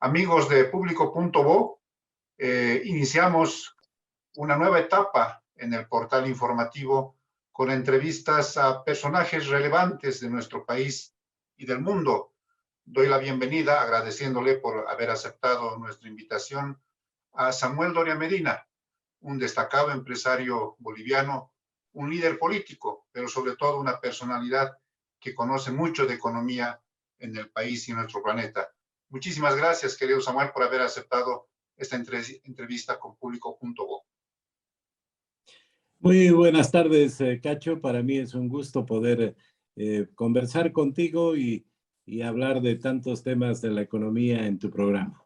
Amigos de Público.bo, iniciamos una nueva etapa en el portal informativo con entrevistas a personajes relevantes de nuestro país y del mundo. Doy la bienvenida, agradeciéndole por haber aceptado nuestra invitación, a Samuel Doria Medina, un destacado empresario boliviano, un líder político, pero sobre todo una personalidad que conoce mucho de economía en el país y en nuestro planeta. Muchísimas gracias, querido Samuel, por haber aceptado esta entrevista con Público.bo. Muy buenas tardes, Cacho. Para mí es un gusto poder conversar contigo y hablar de tantos temas de la economía en tu programa.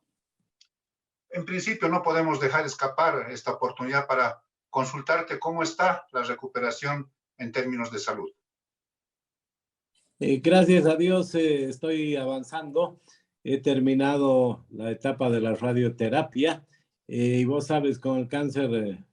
En principio, no podemos dejar escapar esta oportunidad para consultarte cómo está la recuperación en términos de salud. Gracias a Dios estoy avanzando. He terminado la etapa de la radioterapia y vos sabes, con el cáncer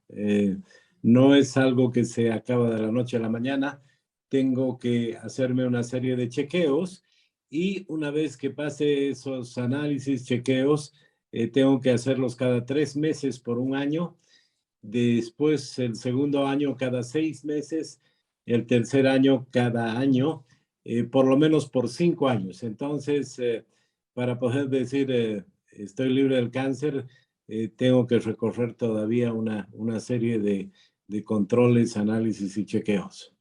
no es algo que se acaba de la noche a la mañana. Tengo que hacerme una serie de chequeos y una vez que pase esos análisis, chequeos, tengo que hacerlos cada 3 meses por un año. Después, el segundo año cada 6 meses, el tercer año cada año. Por lo menos por 5 años. Entonces, para poder decir estoy libre del cáncer, tengo que recorrer todavía una serie de controles, análisis y chequeos.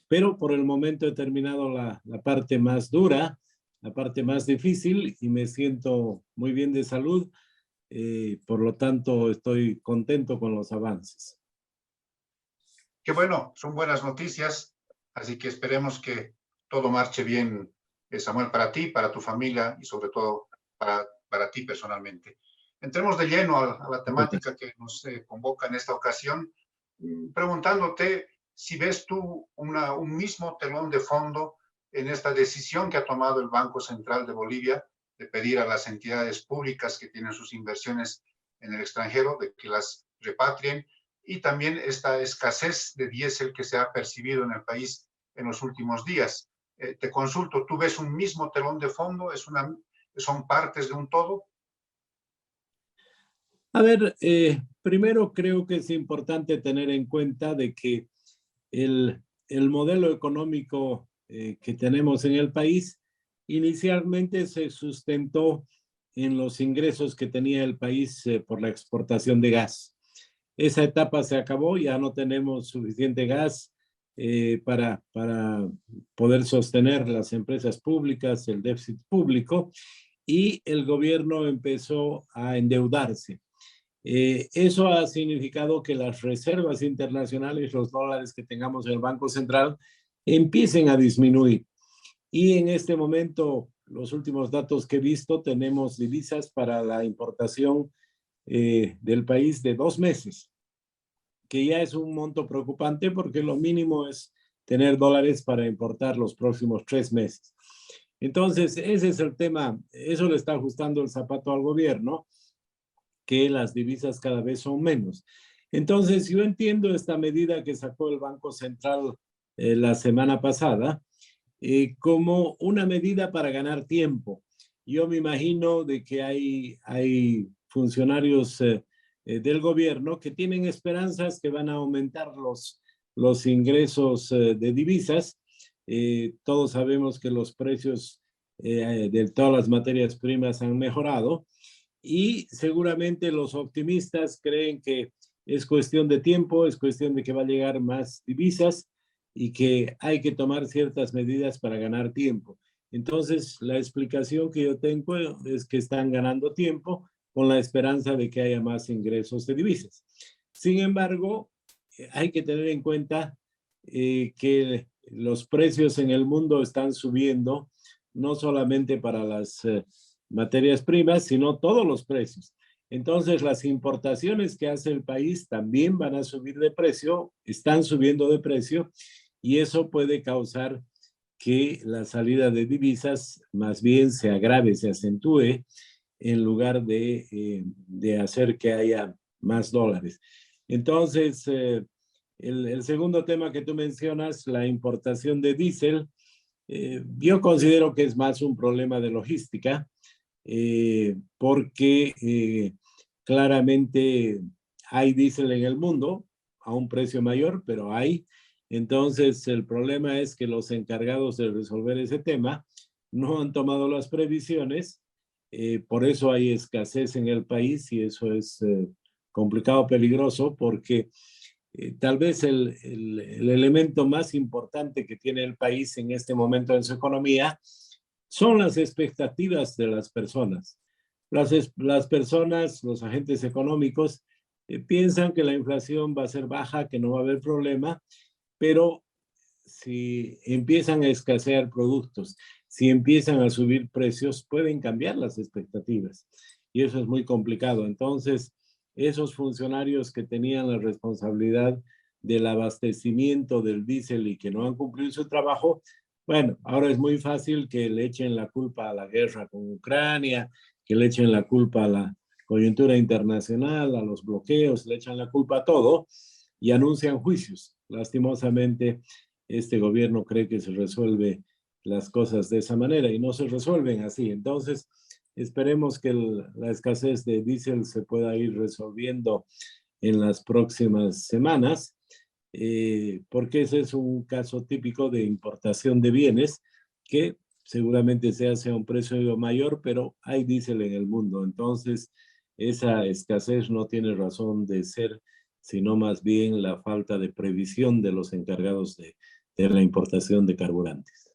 Pero por el momento he terminado la parte más dura, la parte más difícil y me siento muy bien de salud. Por lo tanto, estoy contento con los avances. Qué bueno, son buenas noticias, así que esperemos que todo marche bien, Samuel, para ti, para tu familia y sobre todo para ti personalmente. Entremos de lleno a la temática que nos convoca en esta ocasión, preguntándote si ves tú un mismo telón de fondo en esta decisión que ha tomado el Banco Central de Bolivia de pedir a las entidades públicas que tienen sus inversiones en el extranjero de que las repatrien, y también esta escasez de diésel que se ha percibido en el país en los últimos días. Te consulto, ¿tú ves un mismo telón de fondo? ¿Son partes de un todo? A ver, primero creo que es importante tener en cuenta de que el modelo económico que tenemos en el país inicialmente se sustentó en los ingresos que tenía el país por la exportación de gas. Esa etapa se acabó, ya no tenemos suficiente gas para poder sostener las empresas públicas, el déficit público, y el gobierno empezó a endeudarse. Eso ha significado que las reservas internacionales, los dólares que tengamos en el Banco Central, empiecen a disminuir. Y en este momento, los últimos datos que he visto, tenemos divisas para la importación del país de 2 meses, que ya es un monto preocupante porque lo mínimo es tener dólares para importar los próximos 3 meses. Entonces, ese es el tema. Eso le está ajustando el zapato al gobierno, que las divisas cada vez son menos. Entonces, yo entiendo esta medida que sacó el Banco Central la semana pasada como una medida para ganar tiempo. Yo me imagino de que hay funcionarios del gobierno que tienen esperanzas que van a aumentar los ingresos de divisas. Todos sabemos que los precios de todas las materias primas han mejorado y seguramente los optimistas creen que es cuestión de tiempo, es cuestión de que va a llegar más divisas y que hay que tomar ciertas medidas para ganar tiempo. Entonces, la explicación que yo tengo es que están ganando tiempo con la esperanza de que haya más ingresos de divisas. Sin embargo, hay que tener en cuenta que los precios en el mundo están subiendo, no solamente para las materias primas, sino todos los precios. Entonces, las importaciones que hace el país también van a subir de precio, están subiendo de precio, y eso puede causar que la salida de divisas más bien se agrave, se acentúe, en lugar de hacer que haya más dólares. Entonces, el segundo tema que tú mencionas, la importación de diésel, yo considero que es más un problema de logística. porque claramente hay diésel en el mundo a un precio mayor, pero hay. Entonces, el problema es que los encargados de resolver ese tema no han tomado las previsiones, por eso hay escasez en el país y eso es complicado, peligroso, porque tal vez el elemento más importante que tiene el país en este momento en su economía son las expectativas de las personas. Las personas, los agentes económicos, piensan que la inflación va a ser baja, que no va a haber problema, pero si empiezan a escasear productos, si empiezan a subir precios, pueden cambiar las expectativas. Y eso es muy complicado. Entonces, esos funcionarios que tenían la responsabilidad del abastecimiento del diésel y que no han cumplido su trabajo, bueno, ahora es muy fácil que le echen la culpa a la guerra con Ucrania, que le echen la culpa a la coyuntura internacional, a los bloqueos, le echan la culpa a todo y anuncian juicios. Lastimosamente, este gobierno cree que se resuelve las cosas de esa manera y no se resuelven así. Entonces, esperemos que la escasez de diésel se pueda ir resolviendo en las próximas semanas, porque ese es un caso típico de importación de bienes que seguramente se hace a un precio mayor, pero hay diésel en el mundo. Entonces, esa escasez no tiene razón de ser, sino más bien la falta de previsión de los encargados de la importación de carburantes.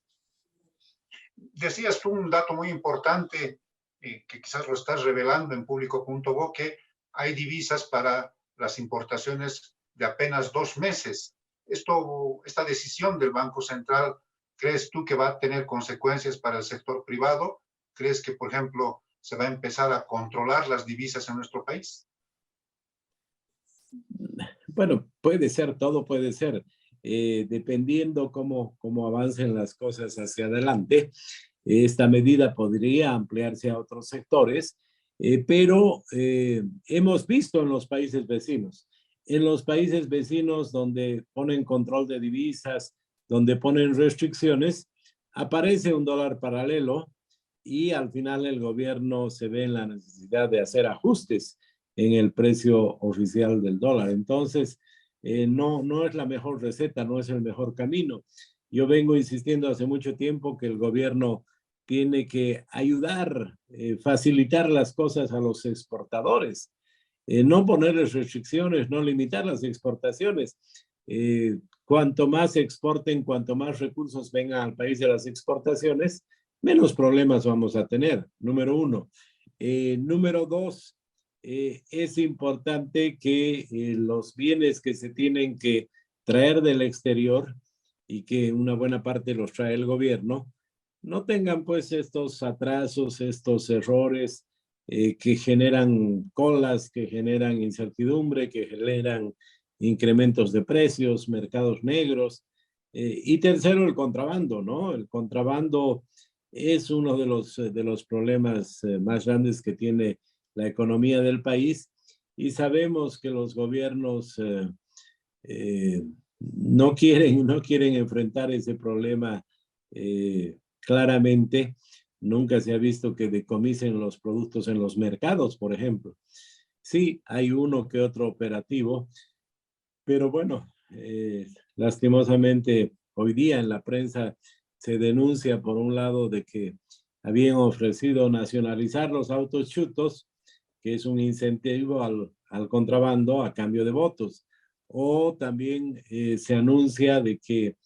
Decías tú un dato muy importante que quizás lo estás revelando en público.bo, que hay divisas para las importaciones de apenas 2 meses. Esta decisión del Banco Central, ¿crees tú que va a tener consecuencias para el sector privado? ¿Crees que, por ejemplo, se va a empezar a controlar las divisas en nuestro país? Bueno, puede ser, todo puede ser, dependiendo cómo avancen las cosas hacia adelante. Esta medida podría ampliarse a otros sectores, pero hemos visto en los países vecinos donde ponen control de divisas, donde ponen restricciones, aparece un dólar paralelo y al final el gobierno se ve en la necesidad de hacer ajustes en el precio oficial del dólar. Entonces, no es la mejor receta, no es el mejor camino. Yo vengo insistiendo hace mucho tiempo que el gobierno tiene que ayudar, facilitar las cosas a los exportadores, no ponerles restricciones, no limitar las exportaciones. Cuanto más exporten, cuanto más recursos vengan al país de las exportaciones, menos problemas vamos a tener, número uno. Número dos, es importante que los bienes que se tienen que traer del exterior y que una buena parte los trae el gobierno, no tengan pues estos atrasos, estos errores que generan colas, que generan incertidumbre, que generan incrementos de precios, mercados negros. Y tercero, el contrabando, ¿no? El contrabando es uno de los problemas más grandes que tiene la economía del país y sabemos que los gobiernos no quieren enfrentar ese problema claramente. Nunca se ha visto que decomisen los productos en los mercados, por ejemplo. Sí, hay uno que otro operativo, pero bueno, lastimosamente hoy día en la prensa se denuncia por un lado de que habían ofrecido nacionalizar los autos chutos, que es un incentivo al contrabando a cambio de votos. O también se anuncia de que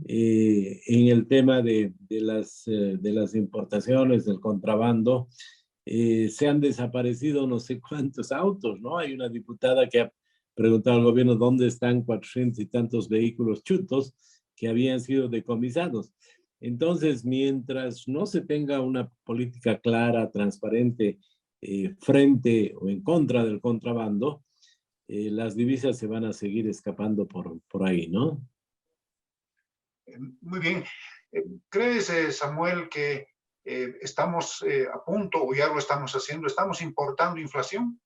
en el tema de las importaciones, del contrabando, se han desaparecido no sé cuántos autos, ¿no? Hay una diputada que ha preguntado al gobierno dónde están 400 y tantos vehículos chutos que habían sido decomisados. Entonces, mientras no se tenga una política clara, transparente, frente o en contra del contrabando, las divisas se van a seguir escapando por ahí, ¿no? Muy bien. ¿Crees, Samuel, que estamos a punto o ya lo estamos haciendo? ¿Estamos importando inflación?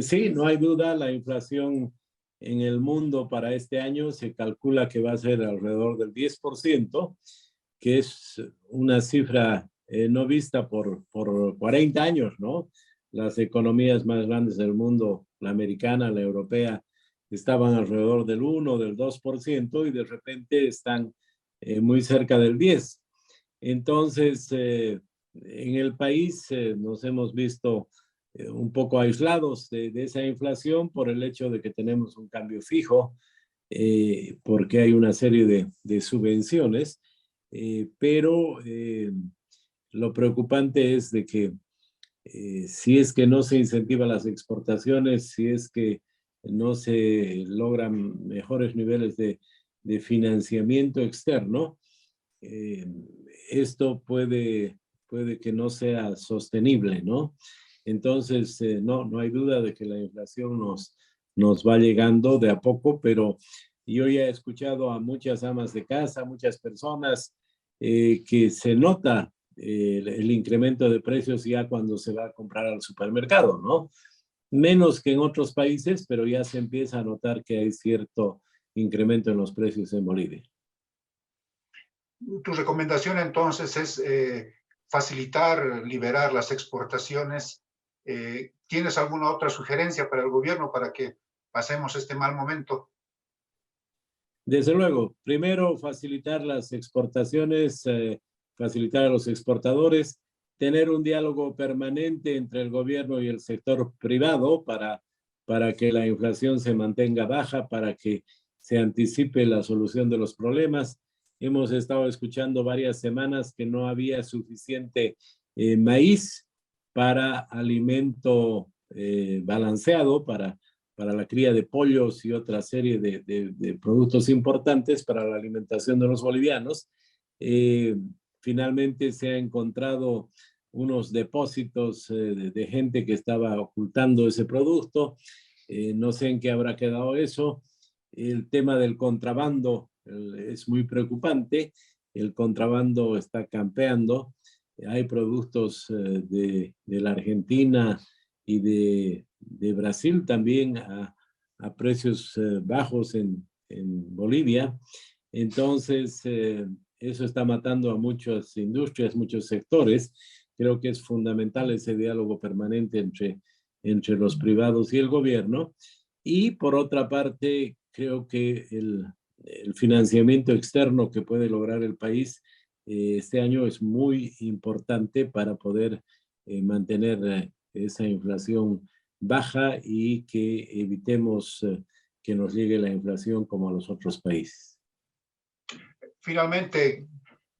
Sí, no hay duda, la inflación en el mundo para este año se calcula que va a ser alrededor del 10%, que es una cifra no vista por 40 años, ¿no? Las economías más grandes del mundo, la americana, la europea, estaban alrededor del 1, del 2% y de repente están muy cerca del 10%. Entonces, en el país nos hemos visto un poco aislados de esa inflación por el hecho de que tenemos un cambio fijo, porque hay una serie de subvenciones, pero lo preocupante es de que si es que no se incentivan las exportaciones, si es que no se logran mejores niveles de financiamiento externo, eh, esto puede que no sea sostenible, ¿no? Entonces, no hay duda de que la inflación nos va llegando de a poco, pero yo ya he escuchado a muchas amas de casa, muchas personas que se nota el incremento de precios ya cuando se va a comprar al supermercado, ¿no? Menos que en otros países, pero ya se empieza a notar que hay cierto incremento en los precios en Bolivia. Tu recomendación entonces es facilitar, liberar las exportaciones. ¿Tienes alguna otra sugerencia para el gobierno para que pasemos este mal momento? Desde luego, primero facilitar las exportaciones, facilitar a los exportadores, tener un diálogo permanente entre el gobierno y el sector privado para que la inflación se mantenga baja, para que se anticipe la solución de los problemas. Hemos estado escuchando varias semanas que no había suficiente maíz para alimento balanceado, para la cría de pollos y otra serie de productos importantes para la alimentación de los bolivianos. Finalmente se ha encontrado unos depósitos de gente que estaba ocultando ese producto. No sé en qué habrá quedado eso. El tema del contrabando es muy preocupante. El contrabando está campeando. Hay productos de la Argentina y de Brasil también a precios bajos en Bolivia. Entonces, eso está matando a muchas industrias, muchos sectores. Creo que es fundamental ese diálogo permanente entre los privados y el gobierno. Y por otra parte, creo que el financiamiento externo que puede lograr el país este año es muy importante para poder mantener esa inflación baja y que evitemos que nos llegue la inflación como a los otros países. Finalmente,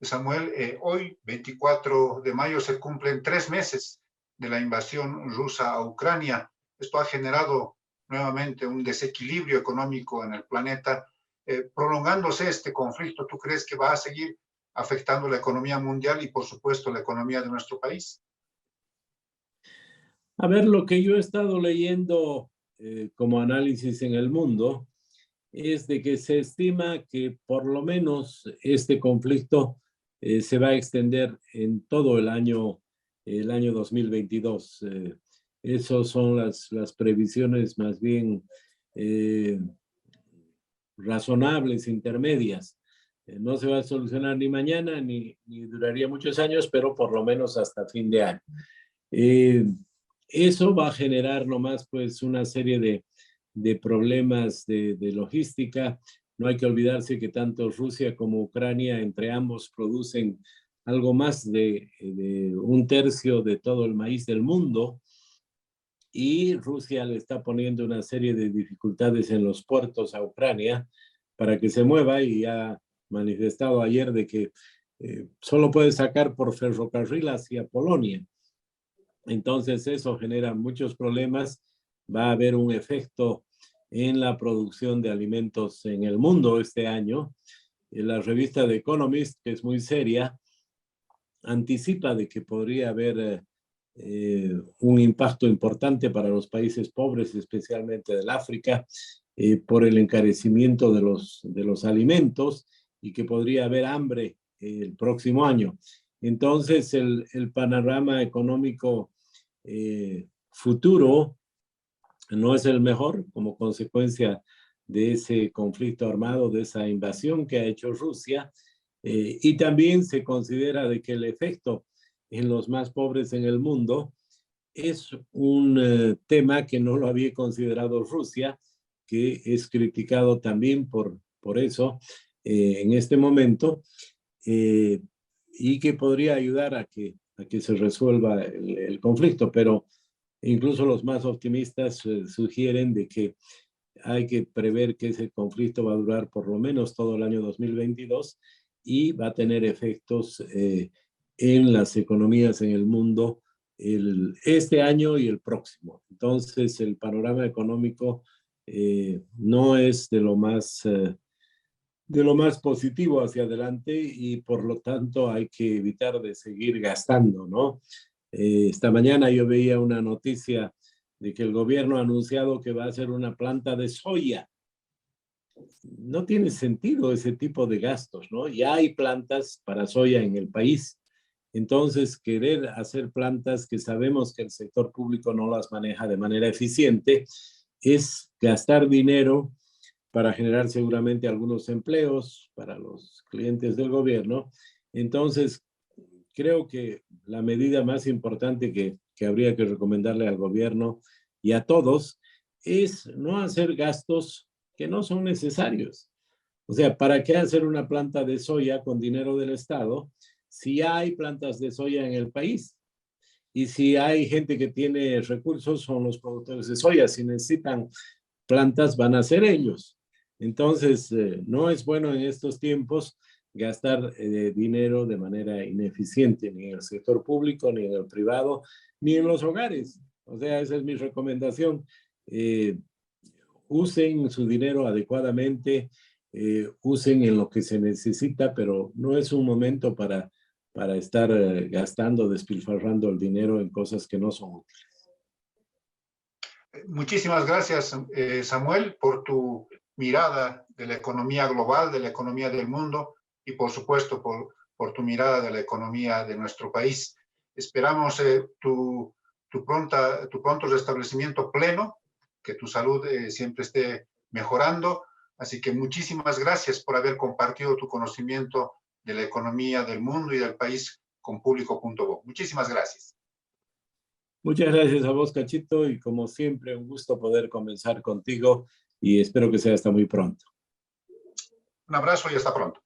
Samuel, hoy, 24 de mayo, se cumplen 3 meses de la invasión rusa a Ucrania. Esto ha generado nuevamente un desequilibrio económico en el planeta. Prolongándose este conflicto, ¿tú crees que va a seguir afectando la economía mundial y, por supuesto, la economía de nuestro país? A ver, lo que yo he estado leyendo como análisis en el mundo es de que se estima que por lo menos este conflicto se va a extender en todo el año 2022. Esas son las previsiones más bien razonables, intermedias. No se va a solucionar ni mañana ni duraría muchos años, pero por lo menos hasta fin de año. Eso va a generar nomás pues una serie de problemas de logística. No hay que olvidarse que tanto Rusia como Ucrania, entre ambos, producen algo más de 1/3 de todo el maíz del mundo. Y Rusia le está poniendo una serie de dificultades en los puertos a Ucrania para que se mueva y ha manifestado ayer de que solo puede sacar por ferrocarril hacia Polonia. Entonces eso genera muchos problemas. Va a haber un efecto en la producción de alimentos en el mundo este año. La revista The Economist, que es muy seria, anticipa de que podría haber un impacto importante para los países pobres, especialmente del África, por el encarecimiento de los alimentos y que podría haber hambre el próximo año. Entonces, el panorama económico futuro no es el mejor como consecuencia de ese conflicto armado, de esa invasión que ha hecho Rusia, y también se considera de que el efecto en los más pobres en el mundo. Es un tema que no lo había considerado Rusia, que es criticado también por eso en este momento, y que podría ayudar a que se resuelva el conflicto, pero incluso los más optimistas sugieren de que hay que prever que ese conflicto va a durar por lo menos todo el año 2022 y va a tener efectos en las economías en el mundo este año y el próximo. Entonces, el panorama económico no es de lo más positivo hacia adelante y por lo tanto hay que evitar de seguir gastando, ¿no? Esta mañana yo veía una noticia de que el gobierno ha anunciado que va a hacer una planta de soya. No tiene sentido ese tipo de gastos, ¿no? Ya hay plantas para soya en el país. Entonces, querer hacer plantas que sabemos que el sector público no las maneja de manera eficiente es gastar dinero para generar seguramente algunos empleos para los clientes del gobierno. Entonces, creo que la medida más importante que habría que recomendarle al gobierno y a todos es no hacer gastos que no son necesarios. O sea, ¿para qué hacer una planta de soya con dinero del Estado si hay plantas de soya en el país? Y si hay gente que tiene recursos, son los productores de soya. Si necesitan plantas, van a ser ellos. Entonces, no es bueno en estos tiempos gastar dinero de manera ineficiente, ni en el sector público, ni en el privado, ni en los hogares. O sea, esa es mi recomendación. Usen su dinero adecuadamente, usen en lo que se necesita, pero no es un momento para estar gastando, despilfarrando el dinero en cosas que no son útiles. Muchísimas gracias, Samuel, por tu mirada de la economía global, de la economía del mundo y, por supuesto, por tu mirada de la economía de nuestro país. Esperamos tu pronto restablecimiento pleno, que tu salud siempre esté mejorando. Así que muchísimas gracias por haber compartido tu conocimiento de la economía del mundo y del país con Público.bo. Muchísimas gracias. Muchas gracias a vos, Cachito, y como siempre, un gusto poder conversar contigo y espero que sea hasta muy pronto. Un abrazo y hasta pronto.